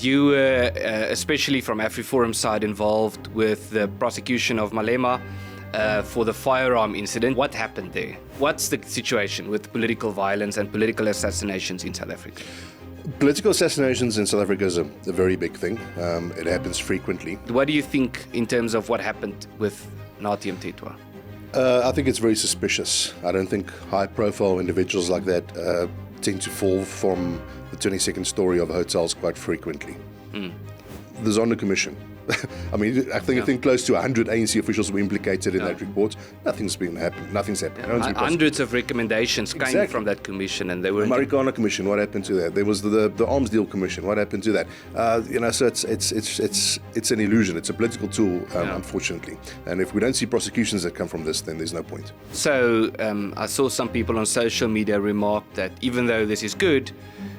You were, especially from AfriForum side, involved with the prosecution of Malema for the firearm incident. What happened there? What's the situation with political violence and political assassinations in South Africa? Political assassinations in South Africa is a very big thing. It happens frequently. What do you think in terms of what happened with Nathi Mthethwa? I think it's very suspicious. I don't think high-profile individuals like that tend to fall from the 22nd story of hotels quite frequently. The Zondo Commission. I mean, I think close to 100 ANC officials were implicated in that report. Nothing's happened. No one's been Hundreds of recommendations came from that commission, and they were. The Marikana Commission. What happened to that? There was the Arms Deal Commission. What happened to that? So it's an illusion. It's a political tool, unfortunately. And if we don't see prosecutions that come from this, then there's no point. So I saw some people on social media remark that even though this is good,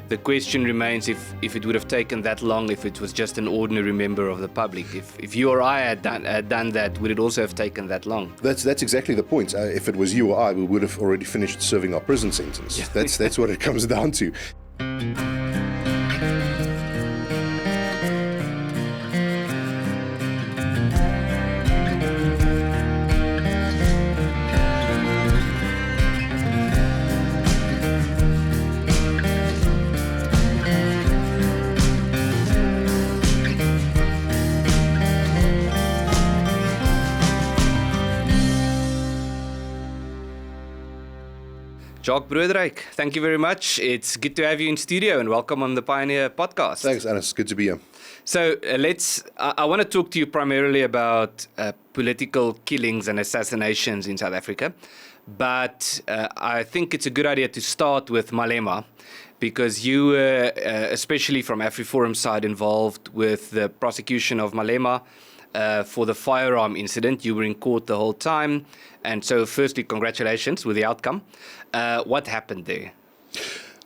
the question remains if it would have taken that long if it was just an ordinary member of the public. If you or I had done that, would it also have taken that long? That's exactly the point. If it was you or I, we would have already finished serving our prison sentence. Yeah. That's what it comes down to. Jacques Broodryk, thank you very much. It's good to have you in studio and welcome on the Pioneer podcast. Thanks, Anis. Good to be here. So I want to talk to you primarily about political killings and assassinations in South Africa. But I think it's a good idea to start with Malema, because you were, especially from AfriForum side, involved with the prosecution of Malema for the firearm incident. You were in court the whole time. And so firstly, congratulations with the outcome. What happened there?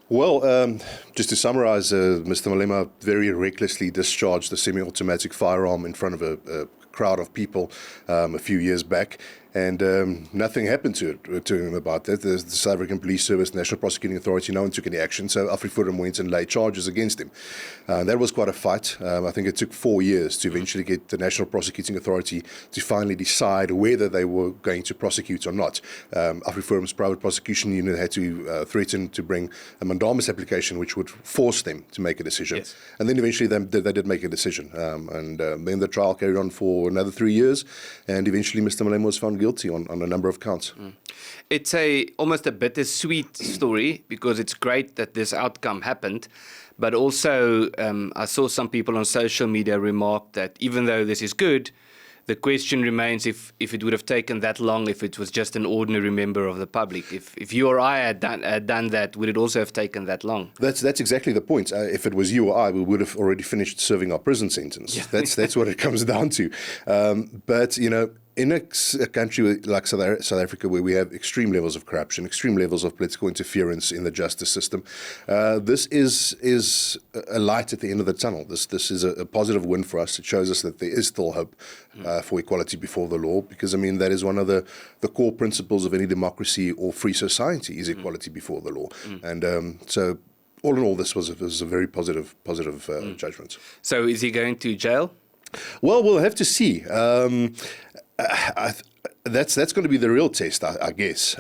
Well, just to summarize, Mr. Malema very recklessly discharged a semi-automatic firearm in front of a crowd of people a few years back. And nothing happened to him about that. The South African Police Service, National Prosecuting Authority, no one took any action. So AfriForum went and laid charges against him. That was quite a fight. I think it took 4 years to eventually get the National Prosecuting Authority to finally decide whether they were going to prosecute or not. AfriForum's private prosecution unit had to threaten to bring a mandamus application, which would force them to make a decision. Yes. And then eventually they did make a decision. Then the trial carried on for another 3 years. And eventually Mr. Malema was found guilty on a number of counts. It's almost a bittersweet story, because it's great that this outcome happened, but also I saw some people on social media remark that even though this is good, the question remains if it would have taken that long if it was just an ordinary member of the public. If you or I had done that, would it also have taken that long? That's exactly the point. If it was you or I, we would have already finished serving our prison sentence. Yeah. That's what it comes down to. But, in a country like South Africa, where we have extreme levels of corruption, extreme levels of political interference in the justice system, this is a light at the end of the tunnel. This is a positive win for us. It shows us that there is still hope for equality before the law, because, that is one of the core principles of any democracy or free society, is equality before the law. And so all in all, this was a very positive judgment. So is he going to jail? Well, we'll have to see. That's going to be the real test, I guess.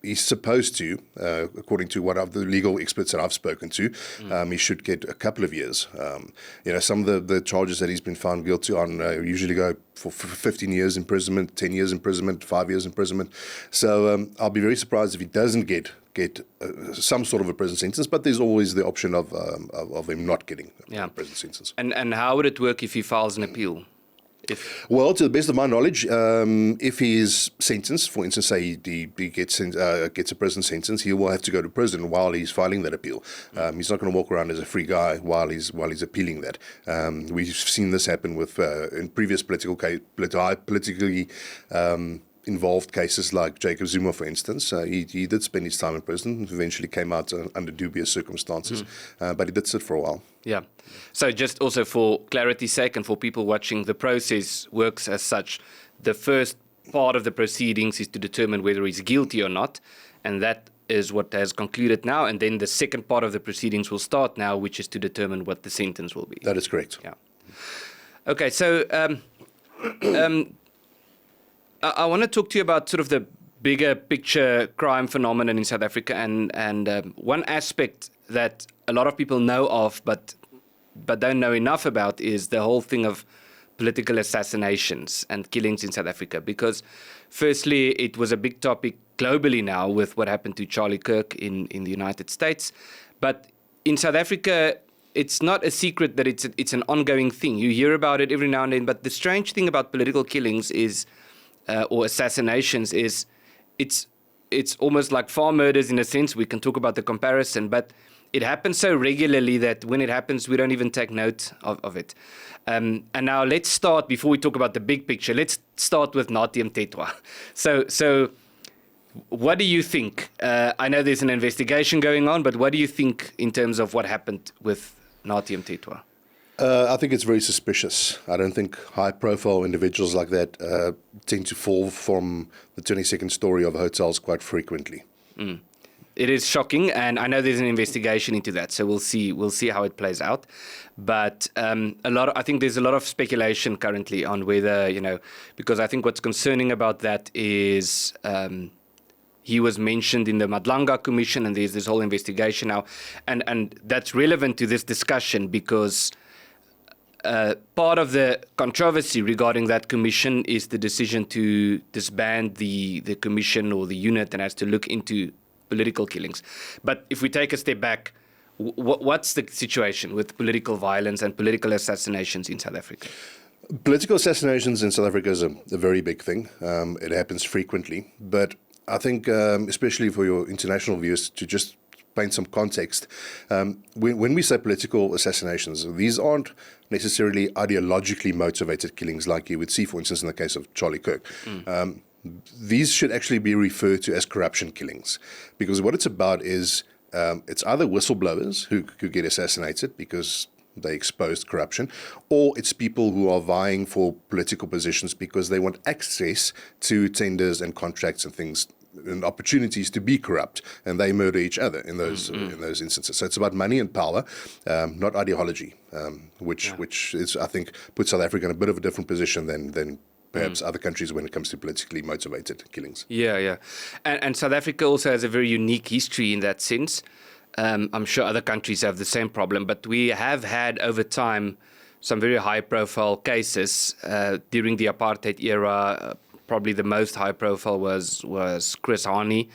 He's supposed to, according to what the legal experts that I've spoken to, he should get a couple of years. Some of the charges that he's been found guilty on usually go for 15 years imprisonment, 10 years imprisonment, 5 years imprisonment. So I'll be very surprised if he doesn't get some sort of a prison sentence, but there's always the option of him not getting a prison sentence. And how would it work if he files an appeal? Well, to the best of my knowledge, if he is sentenced, for instance, say he gets a prison sentence, he will have to go to prison while he's filing that appeal. He's not going to walk around as a free guy while he's appealing that. We've seen this happen with in previous politically involved cases like Jacob Zuma, for instance. He did spend his time in prison, eventually came out under dubious circumstances, but he did sit for a while. Yeah. So just also for clarity's sake and for people watching, the process works as such. The first part of the proceedings is to determine whether he's guilty or not, and that is what has concluded now, and then the second part of the proceedings will start now, which is to determine what the sentence will be. That is correct. Yeah. Okay, so I want to talk to you about sort of the bigger picture crime phenomenon in South Africa, and one aspect that a lot of people know of but don't know enough about is the whole thing of political assassinations and killings in South Africa. Because firstly, it was a big topic globally now with what happened to Charlie Kirk in the United States. But in South Africa, it's not a secret that it's an ongoing thing. You hear about it every now and then. But the strange thing about political killings is, or assassinations is, it's almost like farm murders in a sense. We can talk about the comparison, but it happens so regularly that when it happens, we don't even take note of it. And now let's start, before we talk about the big picture, let's start with Nathi Mthethwa. So what do you think? I know there's an investigation going on, but what do you think in terms of what happened with Nathi Mthethwa? I think it's very suspicious. I don't think high-profile individuals like that tend to fall from the 22nd story of hotels quite frequently. Mm. It is shocking, and I know there's an investigation into that, so we'll see how it plays out. But I think there's a lot of speculation currently on whether, because I think what's concerning about that is he was mentioned in the Madlanga Commission, and there's this whole investigation now, and that's relevant to this discussion because part of the controversy regarding that commission is the decision to disband the commission or the unit that has to look into political killings. But if we take a step back, what's the situation with political violence and political assassinations in South Africa? Political assassinations in South Africa is a very big thing. It happens frequently. But I think, especially for your international viewers, to just paint some context, when we say political assassinations, these aren't necessarily ideologically motivated killings like you would see, for instance, in the case of Charlie Kirk. These should actually be referred to as corruption killings, because what it's about is it's either whistleblowers who get assassinated because they exposed corruption, or it's people who are vying for political positions because they want access to tenders and contracts and things and opportunities to be corrupt, and they murder each other in those instances. So it's about money and power, not ideology, which is, I think, puts South Africa in a bit of a different position than perhaps other countries when it comes to politically motivated killings. Yeah. And South Africa also has a very unique history in that sense. I'm sure other countries have the same problem, but we have had over time some very high-profile cases during the apartheid era. Probably the most high-profile was Chris Hani,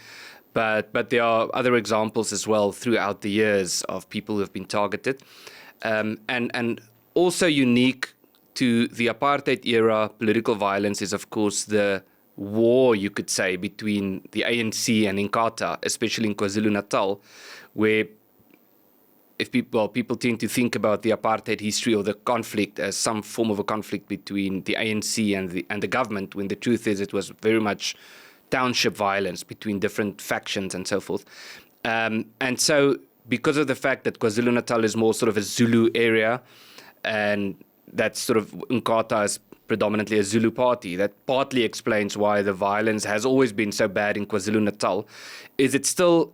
but there are other examples as well throughout the years of people who have been targeted, and also unique to the apartheid era political violence is, of course, the war, you could say, between the ANC and Inkatha, especially in KwaZulu-Natal, where people tend to think about the apartheid history or the conflict as some form of a conflict between the ANC and the government, when the truth is it was very much township violence between different factions and so forth. And so because of the fact that KwaZulu-Natal is more sort of a Zulu area, and that's sort of Inkatha is predominantly a Zulu party, that partly explains why the violence has always been so bad in KwaZulu-Natal. Is it still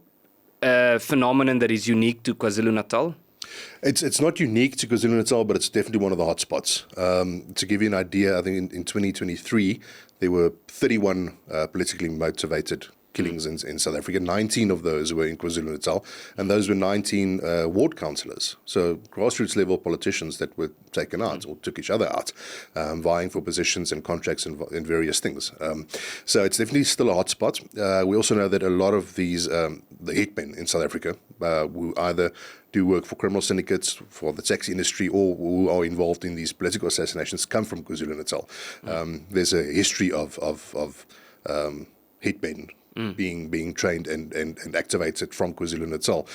a phenomenon that is unique to KwaZulu-Natal? It's not unique to KwaZulu-Natal, but it's definitely one of the hotspots. To give you an idea, I think in 2023, there were 31 politically motivated killings in South Africa. 19 of those were in KwaZulu-Natal, and those were 19 ward councillors, so grassroots level politicians that were taken out or took each other out, vying for positions and contracts in various things. So it's definitely still a hotspot. We also know that a lot of these, the hitmen in South Africa, who either do work for criminal syndicates, for the taxi industry, or who are involved in these political assassinations, come from KwaZulu-Natal. There's a history of hitmen being trained and activated from KwaZulu-Natal.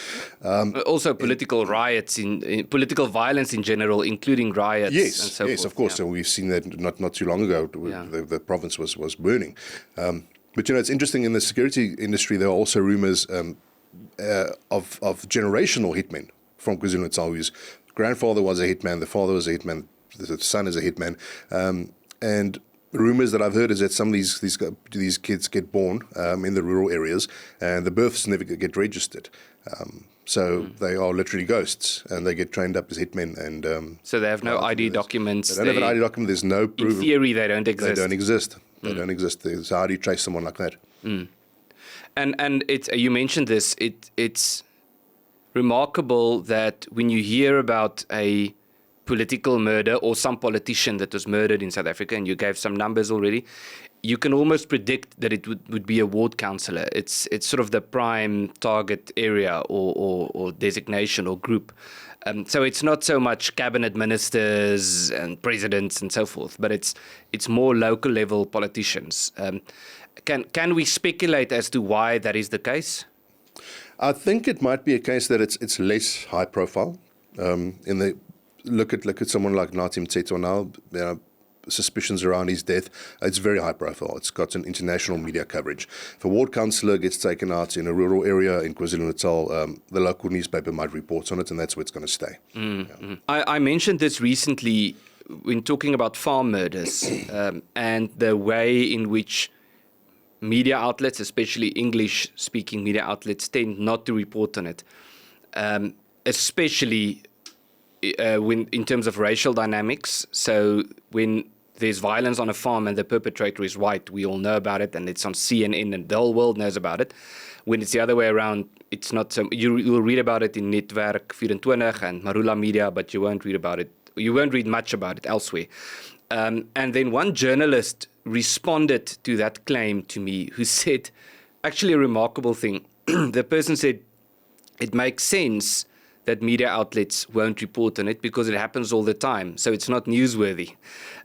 Also political riots, in political violence in general, including riots and so forth. Yes, of course. Yeah. And we've seen that not too long ago. The province was burning. But, it's interesting, in the security industry, there are also rumors of generational hitmen from KwaZulu-Natal, whose grandfather was a hitman, the father was a hitman, the son is a hitman. And rumors that I've heard is that some of these kids get born in the rural areas, and the births never get registered. So they are literally ghosts, and they get trained up as hitmen. And so they have no ID documents. They don't have an ID document. There's no proof. In theory, they don't exist. They don't exist. They don't exist. So how do you trace someone like that? And it's, you mentioned this. It's remarkable that when you hear about a political murder or some politician that was murdered in South Africa, and you gave some numbers already, you can almost predict that it would be a ward councillor. It's sort of the prime target area or designation or group. So it's not so much cabinet ministers and presidents and so forth, but it's more local level politicians. Can we speculate as to why that is the case? I think it might be a case that it's less high profile. Look at someone like Nathi Mthethwa now. Suspicions around his death. It's very high profile. It's got an international media coverage. If a ward councillor gets taken out in a rural area in KwaZulu-Natal, the local newspaper might report on it, and that's where it's going to stay. Yeah. I mentioned this recently when talking about farm murders and the way in which media outlets, especially English-speaking media outlets, tend not to report on it, especially when in terms of racial dynamics. So when there's violence on a farm and the perpetrator is white, we all know about it, and it's on CNN and the whole world knows about it. When it's the other way around, it's not so. You'll read about it in Netwerk 24 and Marula Media, but you won't read about it. You won't read much about it elsewhere. And then one journalist responded to that claim to me, who said, actually a remarkable thing. The person said, it makes sense that media outlets won't report on it because it happens all the time. So it's not newsworthy.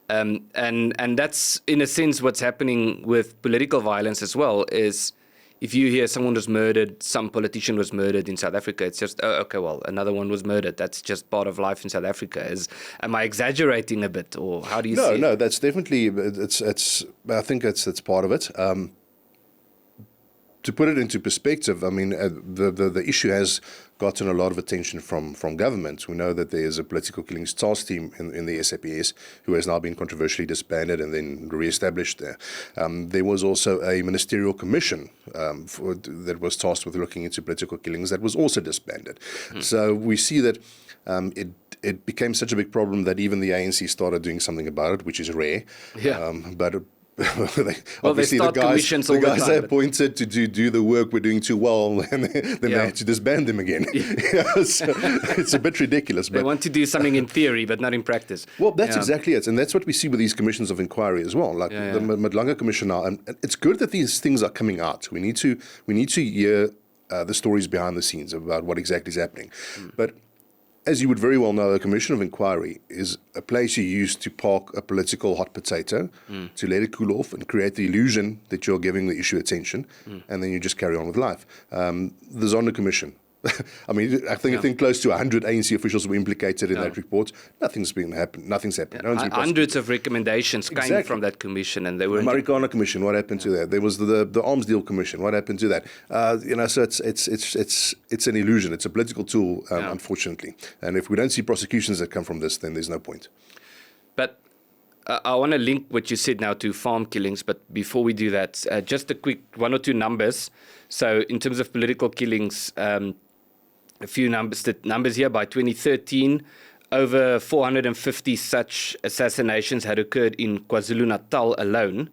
And that's, in a sense, what's happening with political violence as well, is if you hear someone was murdered, some politician was murdered in South Africa, it's just, oh, okay, well, another one was murdered. That's just part of life in South Africa. Am I exaggerating a bit, or how do you see it? No, that's definitely, I think that's part of it. To put it into perspective, I mean, the issue has gotten a lot of attention from government. We know that there is a political killings task team in the SAPS who has now been controversially disbanded and then re-established there. There was also a ministerial commission that was tasked with looking into political killings that was also disbanded. So we see that it became such a big problem that even the ANC started doing something about it, which is rare. Yeah. Obviously, they start commissions all the time. The guys they appointed to do the work were doing too well, and then they had to disband them again. So it's a bit ridiculous. They want to do something in theory, but not in practice. Well, that's exactly it, and that's what we see with these commissions of inquiry as well. Like the Madlanga Commission now, and it's good that these things are coming out. We need to hear the stories behind the scenes about what exactly is happening, but. As you would very well know, a commission of inquiry is a place you use to park a political hot potato, to let it cool off and create the illusion that you're giving the issue attention, and then you just carry on with life. The Zondo Commission. I mean, I think close to 100 ANC officials were implicated in that report. Nothing's happened. No one's been hundreds of recommendations came from that commission, and they were. The Marikana Commission. What happened to that? There was the Arms Deal Commission. What happened to that? So it's an illusion. It's a political tool, unfortunately. And if we don't see prosecutions that come from this, then there's no point. But I want to link what you said now to farm killings. But before we do that, just a quick one or two numbers. So in terms of political killings. A few numbers here. By 2013, over 450 such assassinations had occurred in KwaZulu-Natal alone,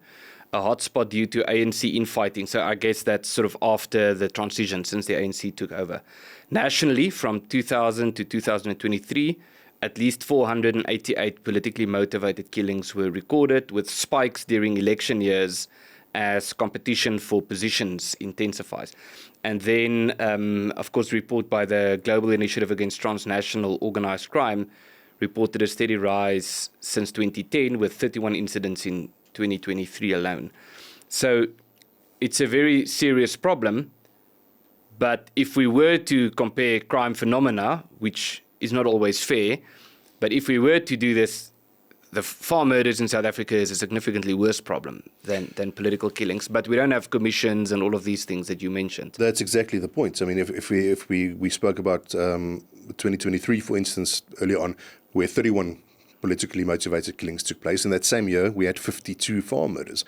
a hotspot due to ANC infighting. So I guess that's sort of after the transition, since the ANC took over. Nationally, from 2000 to 2023, at least 488 politically motivated killings were recorded, with spikes during election years as competition for positions intensifies. And then, of course, report by the Global Initiative Against Transnational Organized Crime reported a steady rise since 2010, with 31 incidents in 2023 alone. So it's a very serious problem. But if we were to compare crime phenomena, which is not always fair, but if we were to do this, the farm murders in South Africa is a significantly worse problem than political killings, but we don't have commissions and all of these things that you mentioned. That's exactly the point. I mean, if we spoke about 2023, for instance, earlier on, where 31 politically motivated killings took place. In that same year, we had 52 farm murders.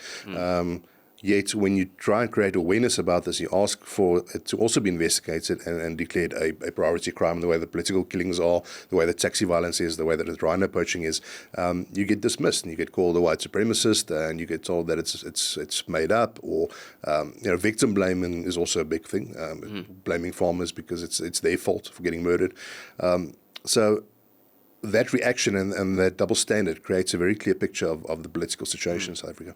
Yet, when you try and create awareness about this, you ask for it to also be investigated and declared a priority crime, the way the political killings are, the way the taxi violence is, the way that the rhino poaching is, you get dismissed and you get called a white supremacist and you get told that it's made up, or victim blaming is also a big thing, blaming farmers because it's their fault for getting murdered. So that reaction and that double standard creates a very clear picture of the political situation in South Africa.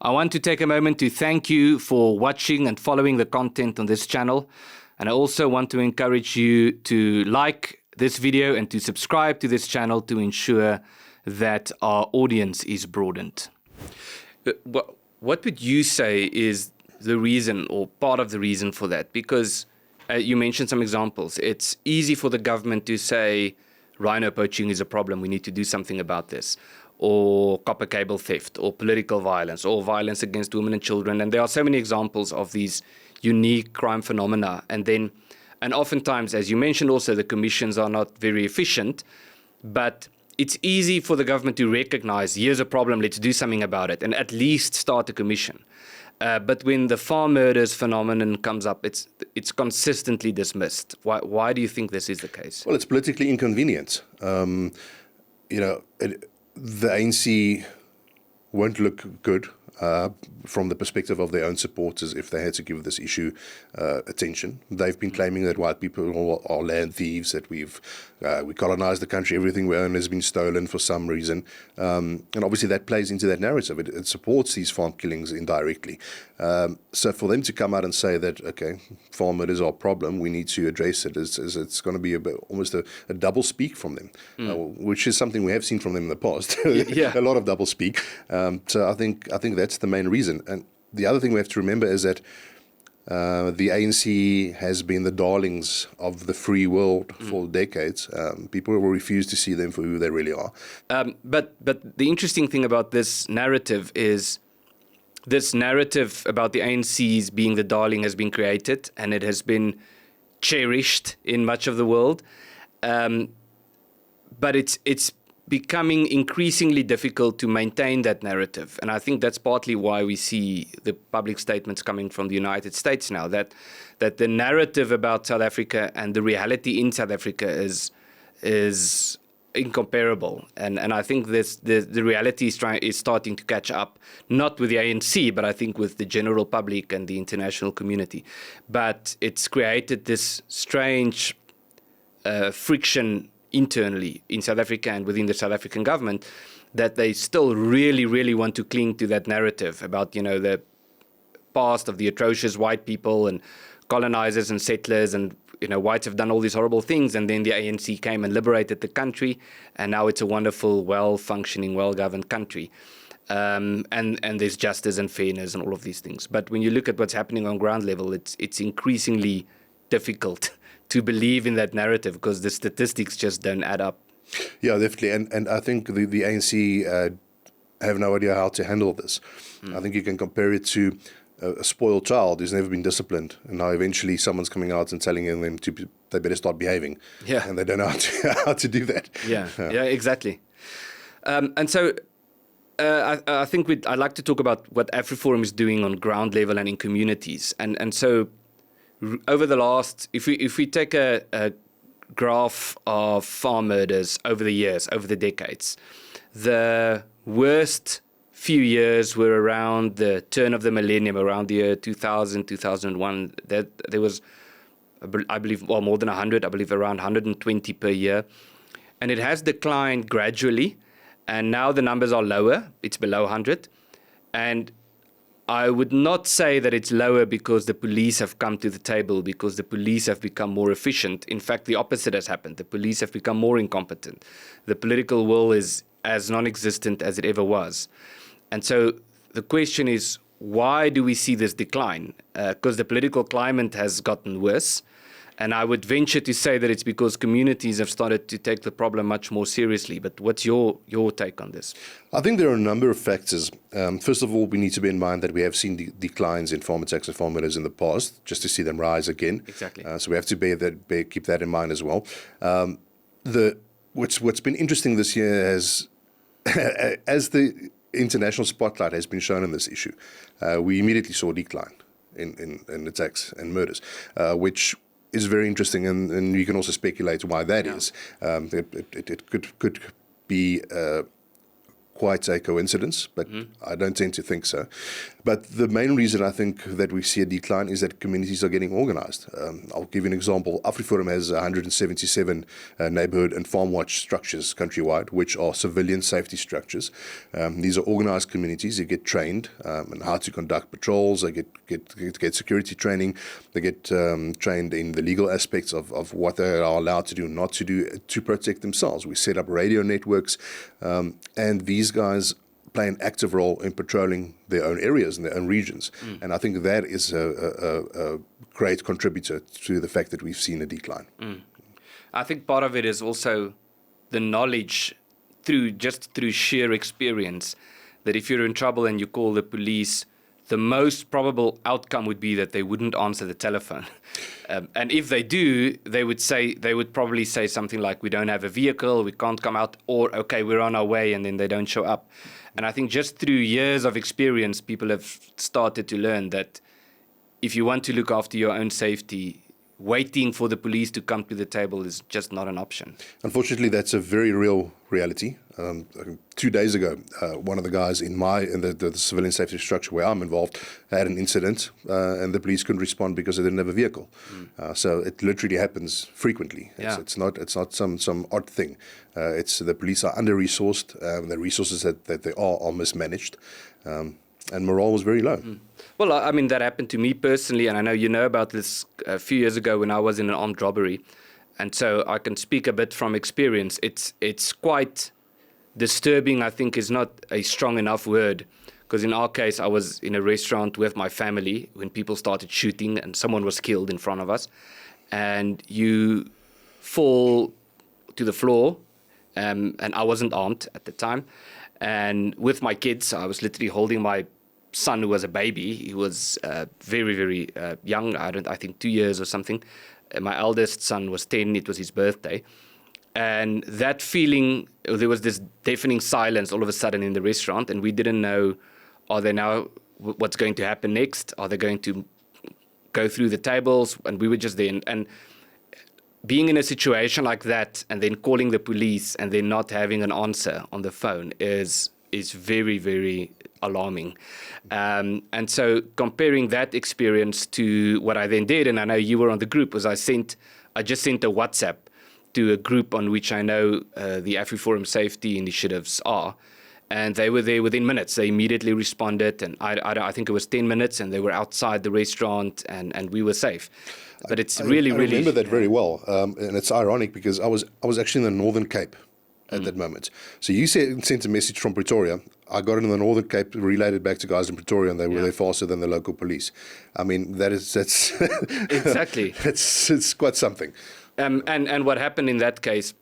I want to take a moment to thank you for watching and following the content on this channel. And I also want to encourage you to like this video and to subscribe to this channel to ensure that our audience is broadened. What would you say is the reason or part of the reason for that? Because you mentioned some examples. It's easy for the government to say, rhino poaching is a problem, we need to do something about this, or copper cable theft, or political violence, or violence against women and children. And there are so many examples of these unique crime phenomena. And oftentimes, as you mentioned also, the commissions are not very efficient, but it's easy for the government to recognize, here's a problem, let's do something about it, and at least start a commission. But when the farm murders phenomenon comes up, it's consistently dismissed. Why do you think this is the case? Well, it's politically inconvenient. The ANC won't look good from the perspective of their own supporters if they had to give this issue attention. They've been claiming that white people are land thieves, that we colonized the country, everything we own has been stolen for some reason. And obviously that plays into that narrative. It supports these farm killings indirectly. So for them to come out and say that, okay, farm murders are a problem, we need to address it, it's going to be almost a double speak from them, which is something we have seen from them in the past. Yeah. A lot of double speak. So I think that's the main reason. And the other thing we have to remember is that the ANC has been the darlings of the free world for decades. People will refuse to see them for who they really are. But the interesting thing about this narrative is this narrative about the ANC's being the darling has been created, and it has been cherished in much of the world. But it's becoming increasingly difficult to maintain that narrative. And I think that's partly why we see the public statements coming from the United States now, that the narrative about South Africa and the reality in South Africa is incomparable. And I think the reality is starting to catch up, not with the ANC, but I think with the general public and the international community. But it's created this strange friction internally in South Africa and within the South African government, that they still really, really want to cling to that narrative about, the past of the atrocious white people and colonizers and settlers, and, whites have done all these horrible things, and then the ANC came and liberated the country, and now it's a wonderful, well-functioning, well-governed country. And there's justice and fairness and all of these things. But when you look at what's happening on ground level, it's increasingly difficult to believe in that narrative because the statistics just don't add up. Yeah, definitely. And I think the ANC have no idea how to handle this. I think you can compare it to a spoiled child who's never been disciplined, and now eventually someone's coming out and telling them they better start behaving. Yeah. And they don't know how to do that. Yeah, exactly. And so I think I'd like to talk about what AfriForum is doing on ground level and in communities. And so over the last, if we take a graph of farm murders over the years, over the decades, the worst few years were around the turn of the millennium, around the year 2000, 2001. There was, I believe, more than 100, I believe around 120 per year. And it has declined gradually, and now the numbers are lower. It's below 100. And I would not say that it's lower because the police have come to the table, because the police have become more efficient. In fact, the opposite has happened. The police have become more incompetent. The political will is as non-existent as it ever was. And so the question is, why do we see this decline? Because the political climate has gotten worse. And I would venture to say that it's because communities have started to take the problem much more seriously. But what's your take on this? I think there are a number of factors. First of all, we need to bear in mind that we have seen declines in farm attacks and farm murders in the past, just to see them rise again. Exactly. So we have to keep that in mind as well. What's been interesting this year as the international spotlight has been shown on this issue, we immediately saw a decline in attacks and murders, which is very interesting, and you can also speculate why that is. It could be quite a coincidence, but I don't tend to think so. But the main reason I think that we see a decline is that communities are getting organized. I'll give you an example. AfriForum has 177 neighborhood and farm watch structures countrywide, which are civilian safety structures. These are organized communities. They get trained on how to conduct patrols. They get security training. They get trained in the legal aspects of what they are allowed to do and not to do to protect themselves. We set up radio networks, and these guys play an active role in patrolling their own areas and their own regions. And I think that is a great contributor to the fact that we've seen a decline. I think part of it is also the knowledge through sheer experience that if you're in trouble and you call the police, the most probable outcome would be that they wouldn't answer the telephone. And if they do, they would probably say something like, we don't have a vehicle, we can't come out, or okay, we're on our way, and then they don't show up. And I think just through years of experience, people have started to learn that if you want to look after your own safety, waiting for the police to come to the table is just not an option. Unfortunately, that's a very real reality. 2 days ago, one of the guys in the civilian safety structure where I'm involved had an incident, and the police couldn't respond because they didn't have a vehicle. So it literally happens frequently. It's not some odd thing. It's the police are under-resourced. The resources that they are mismanaged. And morale was very low. Well, I mean, that happened to me personally, and I know you know about this a few years ago when I was in an armed robbery. And so I can speak a bit from experience. It's quite disturbing, I think, is not a strong enough word, because in our case, I was in a restaurant with my family when people started shooting and someone was killed in front of us. And you fall to the floor, and I wasn't armed at the time. And with my kids, I was literally holding my son, who was a baby. He was very, very young. I think 2 years or something. My eldest son was 10. It was his birthday. And that feeling, there was this deafening silence all of a sudden in the restaurant, and we didn't know, what's going to happen next? Are they going to go through the tables? And we were just there. And being in a situation like that and then calling the police and then not having an answer on the phone is very, very alarming. And so comparing that experience to what I then did, and I know you were on the group, was I just sent a WhatsApp to a group on which I know the AfriForum safety initiatives are. And they were there within minutes. They immediately responded, and I think it was 10 minutes, and they were outside the rent, and we were safe. But it's really, I remember that very well, and it's ironic because I was actually in the Northern Cape at that moment. So you sent a message from Pretoria. I got it in the Northern Cape, relayed it back to guys in Pretoria, and they were there faster than the local police. I mean, that's exactly. it's quite something. And what happened in that case,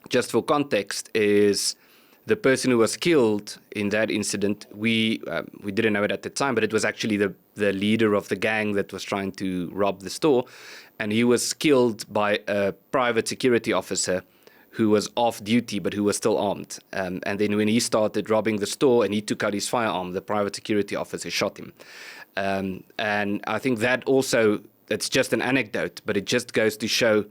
just for context, is the person who was killed in that incident, we didn't know it at the time, but it was actually the leader of the gang that was trying to rob the store. And he was killed by a private security officer who was off duty, but who was still armed. And then when he started robbing the store and he took out his firearm, the private security officer shot him. And I think that also, it's just an anecdote, but it just goes to show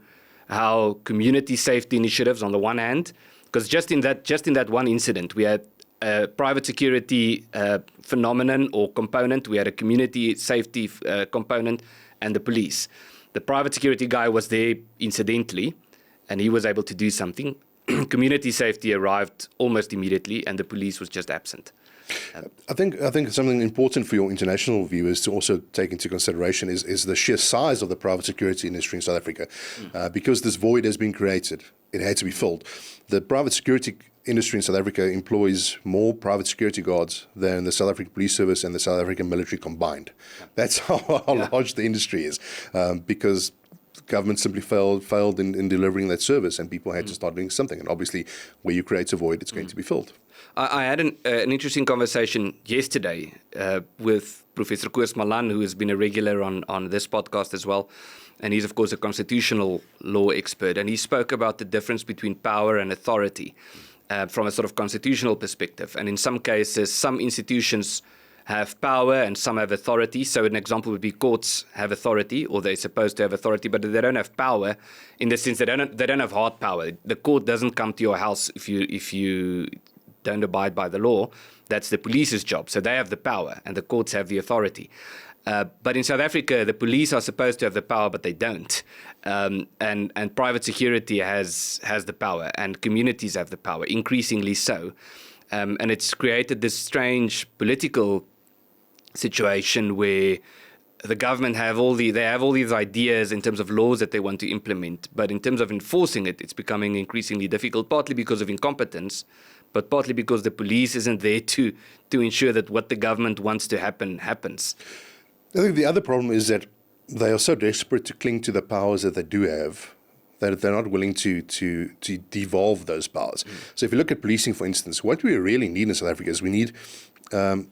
how community safety initiatives on the one hand, because just in that one incident, we had a private security phenomenon or component, we had a community safety component, and the police. The private security guy was there incidentally, and he was able to do something. Community safety arrived almost immediately, and the police was just absent. I think something important for your international viewers to also take into consideration is the sheer size of the private security industry in South Africa. Because this void has been created, it had to be filled. The private security industry in South Africa employs more private security guards than the South African Police Service and the South African military combined. That's how large the industry is, because government simply failed in delivering that service, and people had to start doing something. And obviously, where you create a void, it's going to be filled. I had an interesting conversation yesterday with Professor Koos Malan, who has been a regular on this podcast as well. And he's, of course, a constitutional law expert. And he spoke about the difference between power and authority. from a sort of constitutional perspective. And in some cases, some institutions have power and some have authority. So an example would be courts have authority, or they're supposed to have authority, but they don't have power in the sense they don't have hard power. The court doesn't come to your house if you don't abide by the law. That's the police's job. So they have the power and the courts have the authority. But in South Africa, the police are supposed to have the power, but they don't. And private security has the power, and communities have the power, increasingly so. And it's created this strange political situation where the government have all these ideas in terms of laws that they want to implement, but in terms of enforcing it, it's becoming increasingly difficult, partly because of incompetence, but partly because the police isn't there to ensure that what the government wants to happen happens. I think the other problem is that they are so desperate to cling to the powers that they do have that they're not willing to devolve those powers. So if you look at policing, for instance, what we really need in South Africa is we need a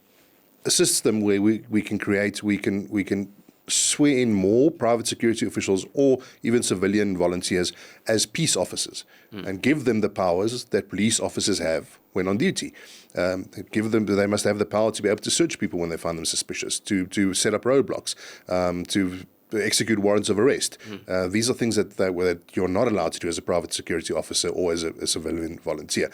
system where we can swear in more private security officials or even civilian volunteers as peace officers and give them the powers that police officers have when on duty. They must have the power to be able to search people when they find them suspicious, to set up roadblocks, to execute warrants of arrest. These are things that you're not allowed to do as a private security officer or as a civilian volunteer.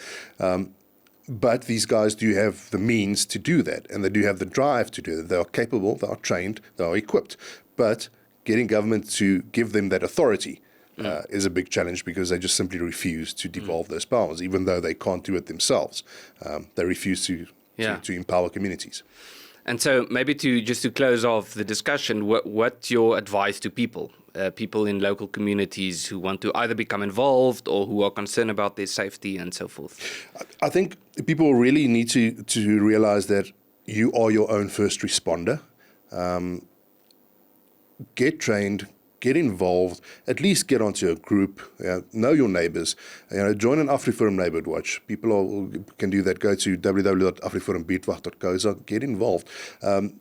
But these guys do have the means to do that, and they do have the drive to do that. They are capable, they are trained, they are equipped. But getting government to give them that authority is a big challenge, because they just simply refuse to devolve those powers, even though they can't do it themselves. They refuse to empower communities. And so maybe to close off the discussion, what's your advice to people in local communities who want to either become involved or who are concerned about their safety and so forth? I think people really need to realize that you are your own first responder. Get trained, get involved, at least get onto a group, know your neighbors, join an AfriForum Neighbourhood watch. People can do that. Go to www.afriforumbeatwacht.co, get involved.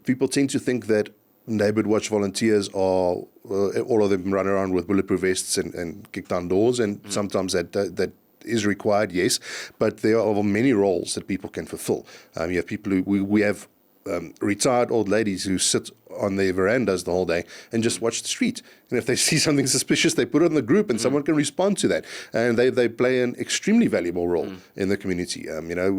People tend to think that Neighbourhood watch volunteers are, all of them run around with bulletproof vests and kick down doors, and sometimes that is required, yes, but there are many roles that people can fulfill. You have people we have retired old ladies who sit on their verandas the whole day and just watch the street. And if they see something suspicious, they put it in the group and someone can respond to that. And they play an extremely valuable role in the community.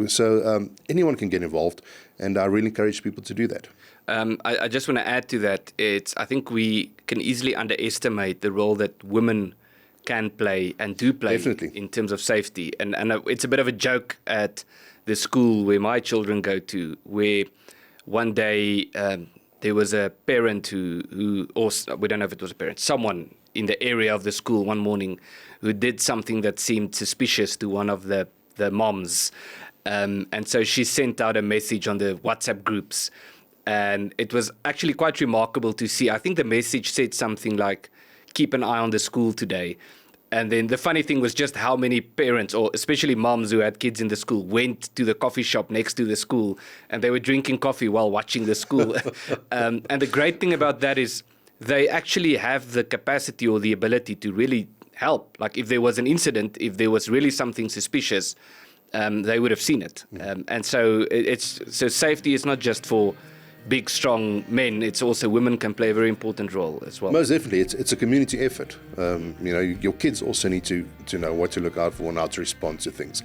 So anyone can get involved, and I really encourage people to do that. I just want to add to that. I think we can easily underestimate the role that women can play and do play in terms of safety. And it's a bit of a joke at the school where my children go to, where one day there was a parent who, or we don't know if it was a parent, someone in the area of the school one morning who did something that seemed suspicious to one of the moms. And so she sent out a message on the WhatsApp groups. And it was actually quite remarkable to see. I think the message said something like, keep an eye on the school today. And then the funny thing was just how many parents, or especially moms who had kids in the school, went to the coffee shop next to the school and they were drinking coffee while watching the school. And the great thing about that is they actually have the capacity or the ability to really help. Like if there was an incident, if there was really something suspicious, they would have seen it. And so so safety is not just for big, strong men. It's also women can play a very important role as well. Most definitely. It's a community effort. Your kids also need to know what to look out for and how to respond to things.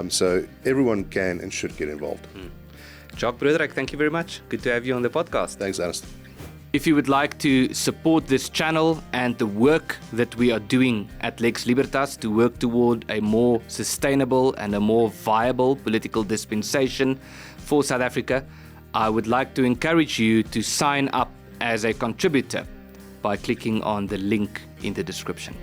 So everyone can and should get involved. Jacques Broodryk, thank you very much. Good to have you on the podcast. Thanks, Ernest. If you would like to support this channel and the work that we are doing at Lex Libertas to work toward a more sustainable and a more viable political dispensation for South Africa, I would like to encourage you to sign up as a contributor by clicking on the link in the description.